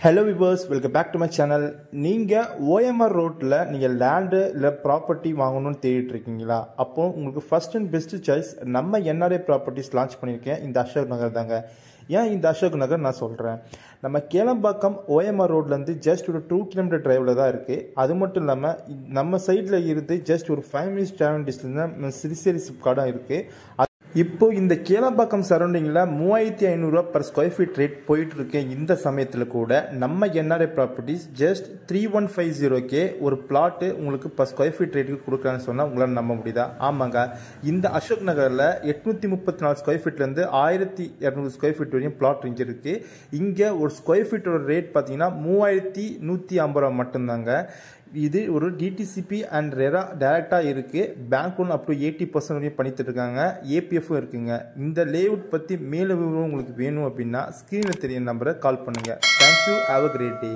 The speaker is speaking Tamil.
Hello viewers, welcome back to my channel. நீங்கள் OMR ரோட்டில் நீங்கள் லேண்டு இல்லை ப்ராப்பர்ட்டி வாங்கணும்னு தேடிட்டு இருக்கீங்களா? அப்போ உங்களுக்கு ஃபர்ஸ்ட் அண்ட் பெஸ்ட் சாய்ஸ் நம்ம NRA ப்ராப்பர்ட்டிஸ் லான்ச் பண்ணியிருக்கேன் இந்த அசோக் நகர் தாங்க. ஏன் இந்த அசோக் நகர் நான் சொல்கிறேன், நம்ம கேளம்பாக்கம் OMR ரோட்லேருந்து ஜஸ்ட் ஒரு 2 கிலோமீட்டர் டிரைவில் தான் இருக்குது. அது மட்டும் இல்லாமல் நம்ம சைடில் இருந்து ஜஸ்ட் ஒரு 5 மினிட்ஸ் டிராவல் டிஸ்டன்ஸ் தான் சிறுசேரி சிப்கார்டும் இருக்குது. இப்போ இந்த கேளம்பாக்கம் சரௌண்டிங்கில் 3500 per ஸ்கொயர் ஃபீட் ரேட் போயிட்டு இருக்கு. இந்த சமயத்தில் கூட நம்ம NRA ப்ராப்பர்ட்டிஸ் ஜஸ்ட் 3150 ஒரு பிளாட்டு உங்களுக்கு per ஸ்கொயர் ஃபீட் ரேட்டுக்கு கொடுக்குறான்னு சொன்னால் உங்களால் நம்ப முடியுதா? ஆமாங்க, இந்த அசோக் நகரில் 834 ஸ்கொயர் ஃபீட்லேருந்து 1200 ஸ்கொயர் ஃபீட் வரையும் பிளாட் இங்கே இருக்குது. இங்கே ஒரு ஸ்கொயர் ஃபீட்டோட ரேட் பார்த்தீங்கன்னா 3150 ரூபா மட்டும்தாங்க. இது ஒரு DTCP அண்ட் ரெரா டைரக்டாக இருக்குது. பேங்க் லோன் அப் டு 80% வரையும் பண்ணிட்டு இருக்காங்க. APF இருக்குங்க. இந்த லேஅவுட் பற்றி மேலும் விவரம் உங்களுக்கு வேணும் அப்படின்னா ஸ்க்ரீனில் தெரிய நம்பரை கால் பண்ணுங்கள். Thank you, have a great day.